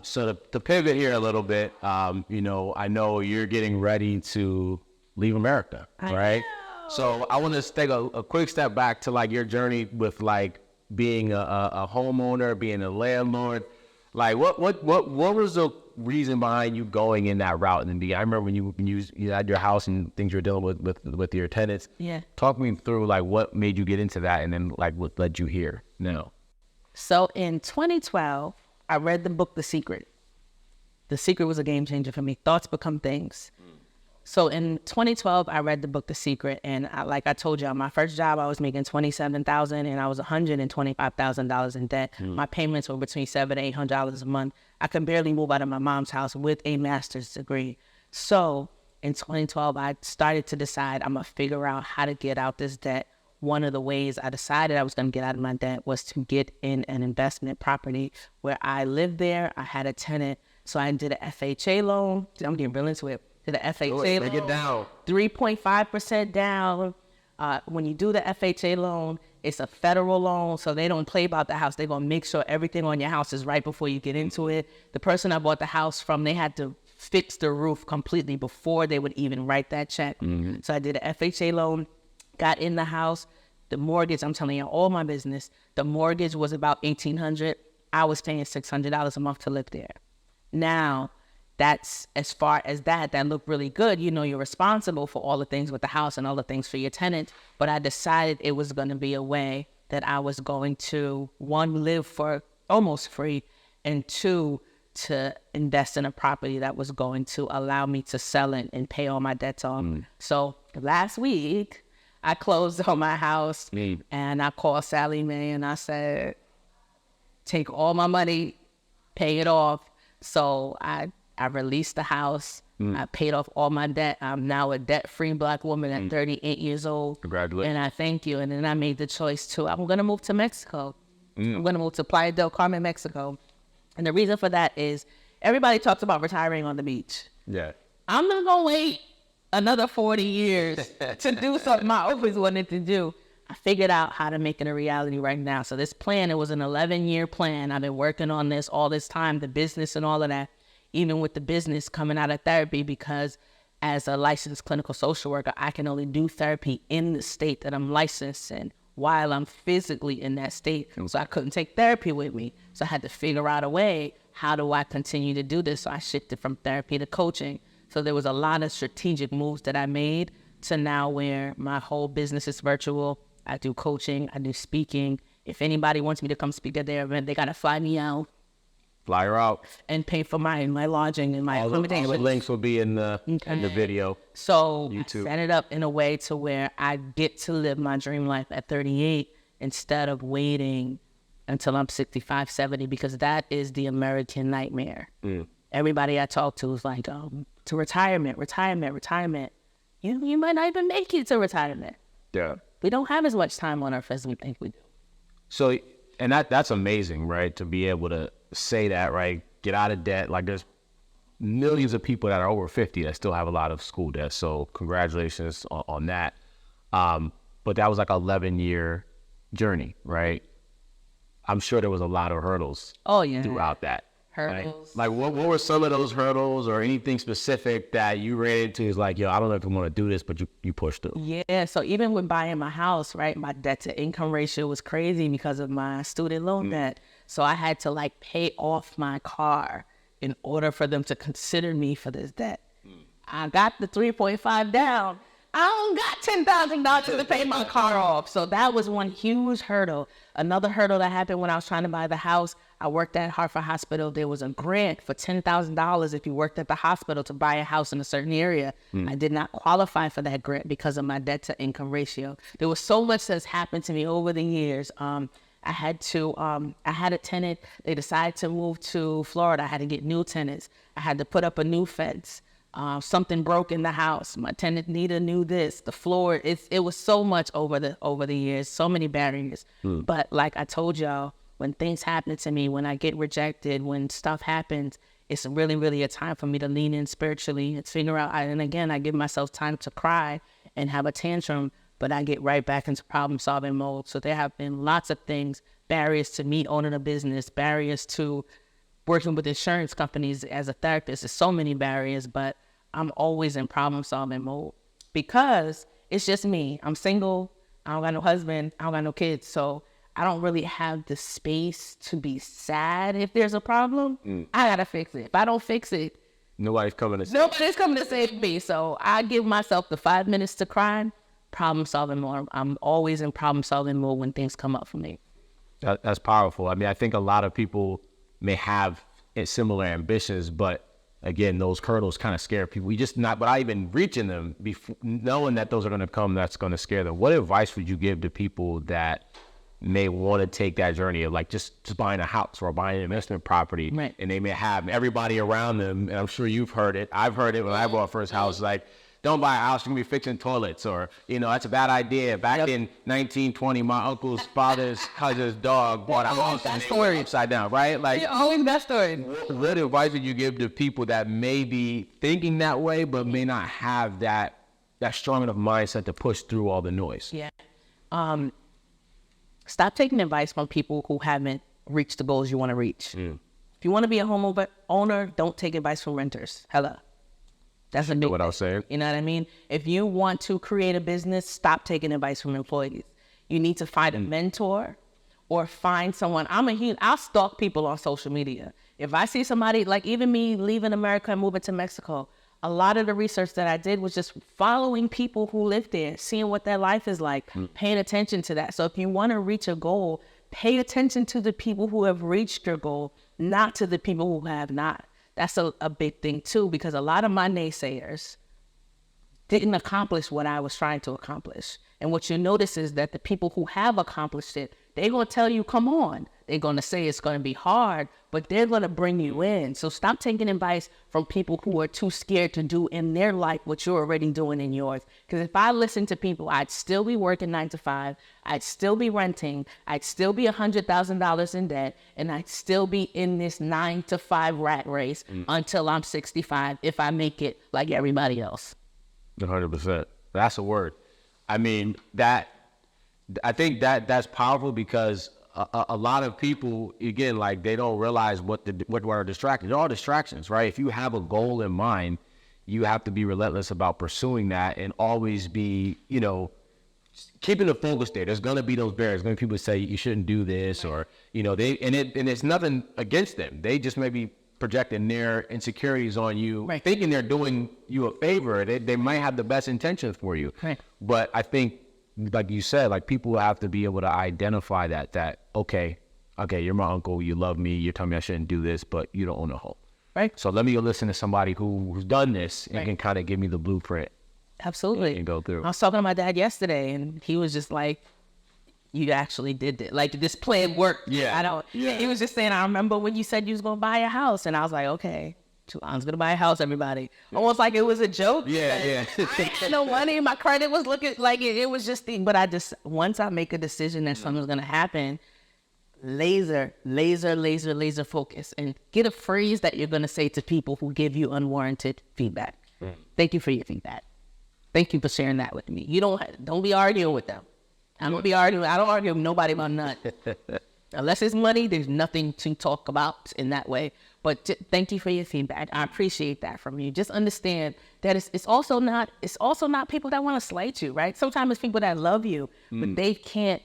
So to pivot here a little bit, you know, I know you're getting ready to leave America, right? So I want to take a quick step back to like your journey with like being a homeowner, being a landlord. Like what was the reason behind you going in that route? And I remember when you had your house and things you were dealing with your tenants. Yeah. Talk me through like what made you get into that, and then like what led you here now. So in 2012, I read the book, The Secret. The Secret was a game changer for me. Thoughts become things. So in 2012, I read the book, The Secret. And like I told you, my first job, I was making $27,000 and I was $125,000 in debt. My payments were between $700 to $800 a month. I could barely move out of my mom's house with a master's degree. So in 2012, I started to decide I'm going to figure out how to get out this debt. One of the ways I decided I was going to get out of my debt was to get in an investment property where I lived there. I had a tenant. So I did an FHA loan. I'm getting real into it. Did an FHA loan. Take it down. 3.5% down. When you do the FHA loan, it's a federal loan, so they don't play about the house. They're going to make sure everything on your house is right before you get into it. The person I bought the house from, they had to fix the roof completely before they would even write that check. So I did an FHA loan, got in the house. The mortgage, I'm telling you all my business, the mortgage was about $1,800. I was paying $600 a month to live there. Now, that's as far as that looked really good. You know, you're responsible for all the things with the house and all the things for your tenant. But I decided it was going to be a way that I was going to, one, live for almost free, and two, to invest in a property that was going to allow me to sell it and pay all my debts off. So last week, I closed on my house and I called Sally Mae and I said, take all my money, pay it off. So I released the house. I paid off all my debt. I'm now a debt-free Black woman at 38 years old. Congratulations. And I thank you. And then I made the choice to, I'm going to move to Mexico. I'm going to move to Playa del Carmen, Mexico. And the reason for that is everybody talks about retiring on the beach. Yeah. I'm not going to wait another 40 years to do something I always wanted to do. I figured out how to make it a reality right now. So this plan, it was an 11-year plan. I've been working on this all this time, the business and all of that, even with the business coming out of therapy, because as a licensed clinical social worker, I can only do therapy in the state that I'm licensed in while I'm physically in that state. So I couldn't take therapy with me. So I had to figure out a way, how do I continue to do this? So I shifted from therapy to coaching. So there was a lot of strategic moves that I made to now where my whole business is virtual. I do coaching, I do speaking. If anybody wants me to come speak at their event, they got to fly me out. Fly her out. And pay for my lodging and my accommodation. All the links will be in the video. So YouTube. I set it up in a way to where I get to live my dream life at 38 instead of waiting until I'm 65, 70, because that is the American nightmare. Everybody I talk to is like, to retirement. You might not even make it to retirement. Yeah. We don't have as much time on earth as we think we do. So, and that's amazing, right? To be able to say that, right? Get out of debt. Like there's millions of people that are over 50 that still have a lot of school debt. So congratulations on that. But that was like an 11-year journey, right? I'm sure there was a lot of hurdles throughout that. Hurdles. Right? Like what were some of those hurdles or anything specific that you ran into is like, yo, I don't know if I want to do this, but you pushed through. Yeah, so even with buying my house, right, my debt to income ratio was crazy because of my student loan debt. So I had to like pay off my car in order for them to consider me for this debt. I got the 3.5 down. I don't got $10,000 to pay my car off. So that was one huge hurdle. Another hurdle that happened when I was trying to buy the house, I worked at Hartford Hospital. There was a grant for $10,000 if you worked at the hospital to buy a house in a certain area. I did not qualify for that grant because of my debt to income ratio. There was so much that's happened to me over the years. I had a tenant, they decided to move to Florida. I had to get new tenants. I had to put up a new fence. Something broke in the house. My tenant needed the floor. It was so much over the years, so many barriers. But like I told y'all, when things happen to me, when I get rejected, when stuff happens, it's really, really a time for me to lean in spiritually and figure out. And again, I give myself time to cry and have a tantrum, but I get right back into problem solving mode. So there have been lots of things, barriers to me owning a business, barriers to working with insurance companies as a therapist, there's so many barriers, but I'm always in problem solving mode because it's just me. I'm single. I don't got no husband. I don't got no kids. So I don't really have the space to be sad if there's a problem. I got to fix it. If I don't fix it, Nobody's coming to save me. So I give myself the 5 minutes to cry, problem solving mode. I'm always in problem solving mode when things come up for me. That's powerful. I mean, I think a lot of people may have similar ambitions, but again, those hurdles kind of scare people. We just not, without even reaching them, knowing that those are going to come, that's going to scare them. What advice would you give to people that may want to take that journey of like just buying a house or buying an investment property, right? And they may have everybody around them, and I'm sure you've heard it. I've heard it when I bought first house, like, don't buy a house, you're going to be fixing toilets, or, that's a bad idea. Back in 1920, my uncle's father's cousin's dog bought a house and they were upside down, right? Like, always that story. What advice would you give to people that may be thinking that way, but may not have that strong enough mindset to push through all the noise? Yeah. Stop taking advice from people who haven't reached the goals you want to reach. If you want to be a homeowner, don't take advice from renters. Hello. That's a big what I was saying. You know what I mean? If you want to create a business, stop taking advice from employees. You need to find a mentor or find someone. I'll stalk people on social media. If I see somebody, like even me leaving America and moving to Mexico, a lot of the research that I did was just following people who live there, seeing what their life is like, paying attention to that. So if you want to reach a goal, pay attention to the people who have reached your goal, not to the people who have not. That's a big thing too, because a lot of my naysayers didn't accomplish what I was trying to accomplish. And what you notice is that the people who have accomplished it, they're going to tell you, come on. They're going to say it's going to be hard, but they're going to bring you in. So stop taking advice from people who are too scared to do in their life what you're already doing in yours. Because if I listened to people, I'd still be working 9 to 5. I'd still be renting. I'd still be $100,000 in debt. And I'd still be in this 9 to 5 rat race until I'm 65 if I make it like everybody else. 100%. That's a word. I mean, I think that's powerful because a lot of people, again, like they don't realize what are distractions. They're all distractions, right? If you have a goal in mind, you have to be relentless about pursuing that and always be, keeping the focus there. There's going to be those barriers. Going to be people say you shouldn't do this, or, and it's nothing against them. They just may be projecting their insecurities on you, right, thinking they're doing you a favor. They might have the best intentions for you. Right. But I think, like you said, like people have to be able to identify that okay, you're my uncle, you love me, you're telling me I shouldn't do this, but you don't own a home. Right. So let me go listen to somebody who's done this and can kind of give me the blueprint. Absolutely. And go through. I was talking to my dad yesterday and he was just like, you actually did it. Like this plan worked. Yeah. He was just saying, I remember when you said you was going to buy a house. And I was like, okay, I'm going to buy a house, everybody. Almost like it was a joke. Yeah. I had no money. My credit was looking like it was just but once I make a decision that something's going to happen, laser focus, and get a phrase that you're going to say to people who give you unwarranted feedback. Thank you for your feedback. Thank you for sharing that with me. You don't be arguing with them. I don't argue with nobody about nothing. Unless it's money, there's nothing to talk about in that way. But thank you for your feedback. I appreciate that from you. Just understand that it's also not people that want to slight you, right? Sometimes it's people that love you, but they can't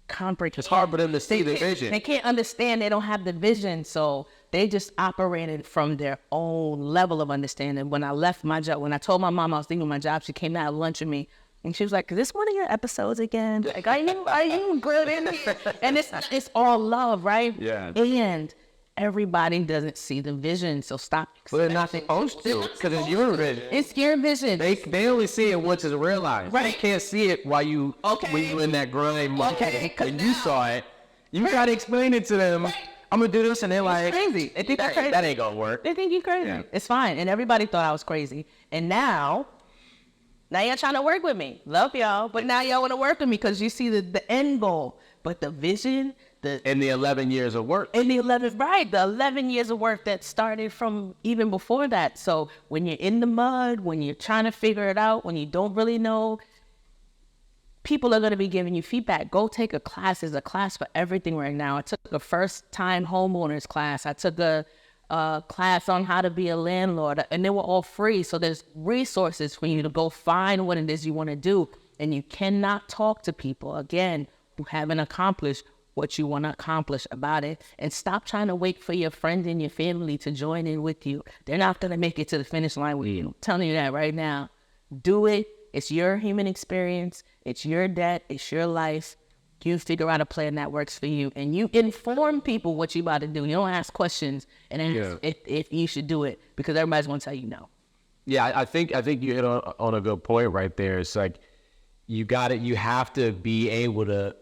comprehend. It's hard for them to see the vision. They can't understand. They don't have the vision, so they just operated from their own level of understanding. When I left my job, when I told my mom I was thinking of my job, she came out to lunch with me. And she was like, is this one of your episodes again? Like, are you good in it? And it's all love, right? Yeah. And everybody doesn't see the vision, so stop. But they're not supposed to, because it's your vision. It's your vision. They only see it once it's realized. Right. They can't see it while when you in that grind. Okay. When you saw it, you got to explain it to them. Right. I'm going to do this, and they're like, crazy. They think that's crazy. That ain't going to work. They think you're crazy. Yeah. It's fine. And everybody thought I was crazy. And now y'all trying to work with me. Love y'all. But now y'all want to work with me because you see the end goal. But the vision, and the 11 years of work. And the 11 years of work that started from even before that. So when you're in the mud, when you're trying to figure it out, when you don't really know, people are going to be giving you feedback. Go take a class. There's a class for everything right now. I took a first-time homeowners class. I took a a class on how to be a landlord, and they were all free. So there's resources for you to go find what it is you want to do. And you cannot talk to people, again, who haven't accomplished what you want to accomplish about it. And stop trying to wait for your friends and your family to join in with you. They're not going to make it to the finish line with you. I'm telling you that right now. Do it. It's your human experience. It's your debt. It's your life. You figure out a plan that works for you. And you inform people what you about to do. You don't ask questions and ask if you should do it, because everybody's going to tell you no. Yeah, I think you hit on a good point right there. It's like, you have to be able to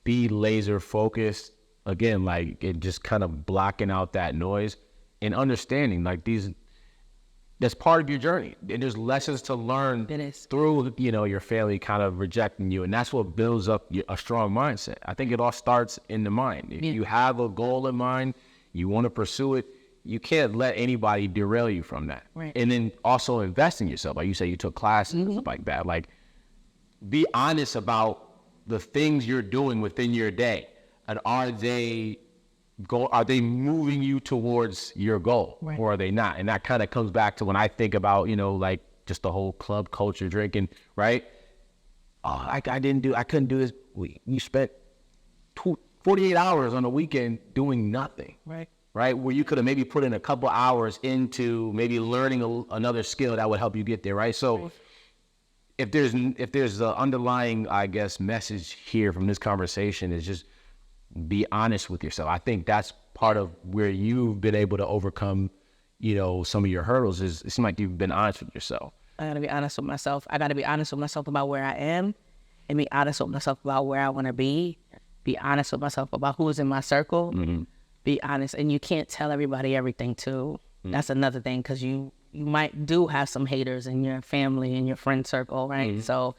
be laser focused, again, like it just kind of blocking out that noise and understanding like that's part of your journey, and there's lessons to learn through, your family kind of rejecting you, and that's what builds up a strong mindset. I think it all starts in the mind. If you have a goal in mind, you want to pursue it, you can't let anybody derail you from that. Right. And then also invest in yourself. Like you say, you took classes and stuff like that. Like, be honest about the things you're doing within your day, and are they moving you towards your goal, or are they not? And that kind of comes back to when I think about, like just the whole club culture, drinking, right? Oh, I couldn't do this. You spent 48 hours on a weekend doing nothing, right? Where you could have maybe put in a couple hours into maybe learning another skill that would help you get there, right? So if there's an underlying, I guess, message here from this conversation, is just be honest with yourself. I think that's part of where you've been able to overcome, some of your hurdles. It seems like you've been honest with yourself. I got to be honest with myself. I got to be honest with myself about where I am, and be honest with myself about where I want to be. Be honest with myself about who's in my circle. Mm-hmm. Be honest. And you can't tell everybody everything too. Mm-hmm. That's another thing, because you might have some haters in your family and your friend circle, right? Mm-hmm. So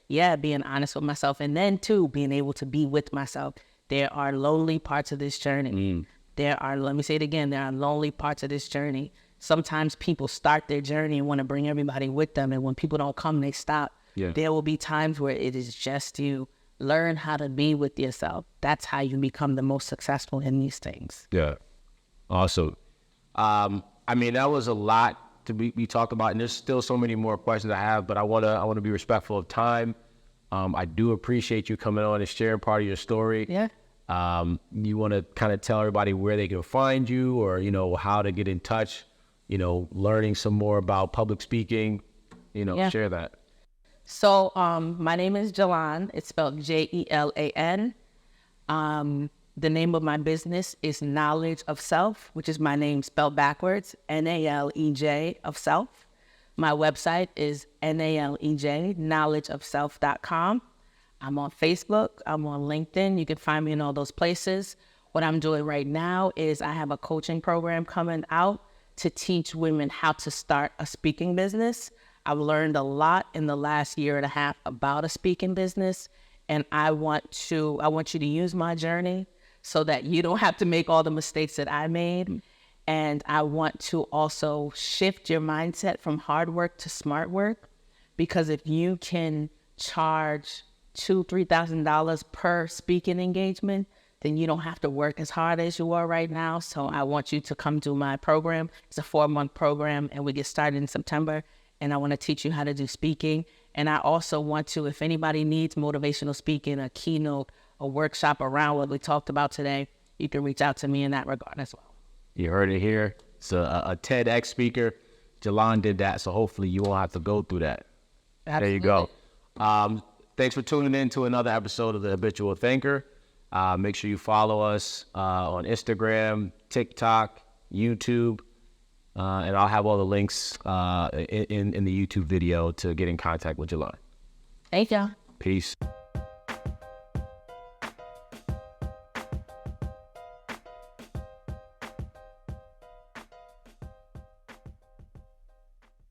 yeah, being honest with myself, and then too, being able to be with myself. There are lonely parts of this journey. Let me say it again, there are lonely parts of this journey. Sometimes people start their journey and want to bring everybody with them, and when people don't come, they stop. Yeah. There will be times where it is just you. Learn how to be with yourself. That's how you become the most successful in these things. Yeah. Awesome. That was a lot to be talked about, and there's still so many more questions I have, but I want to be respectful of time. I do appreciate you coming on and sharing part of your story. Yeah. You want to kind of tell everybody where they can find you, or, how to get in touch, learning some more about public speaking, share that. So, my name is Jelan. It's spelled Jelan. The name of my business is Nalej of Self, which is my name spelled backwards, Nalej of Self. My website is Nalej, knowledgeofself.com. I'm on Facebook. I'm on LinkedIn. You can find me in all those places. What I'm doing right now is I have a coaching program coming out to teach women how to start a speaking business. I've learned a lot in the last year and a half about a speaking business, and I want you to use my journey so that you don't have to make all the mistakes that I made. And I want to also shift your mindset from hard work to smart work, because if you can charge $2,000-$3,000 per speaking engagement, then you don't have to work as hard as you are right now. So I want you to come to my program. It's a 4-month program, and we get started in September. And I want to teach you how to do speaking. And I also want to, if anybody needs motivational speaking, a keynote, a workshop around what we talked about today, you can reach out to me in that regard as well. You heard it here. It's a TEDx speaker. Jelan did that, so hopefully you won't have to go through that. Absolutely. There you go. Thanks for tuning in to another episode of The Habitual Thinker. Make sure you follow us on Instagram, TikTok, YouTube, and I'll have all the links in the YouTube video to get in contact with Jelan. Thank you. Peace.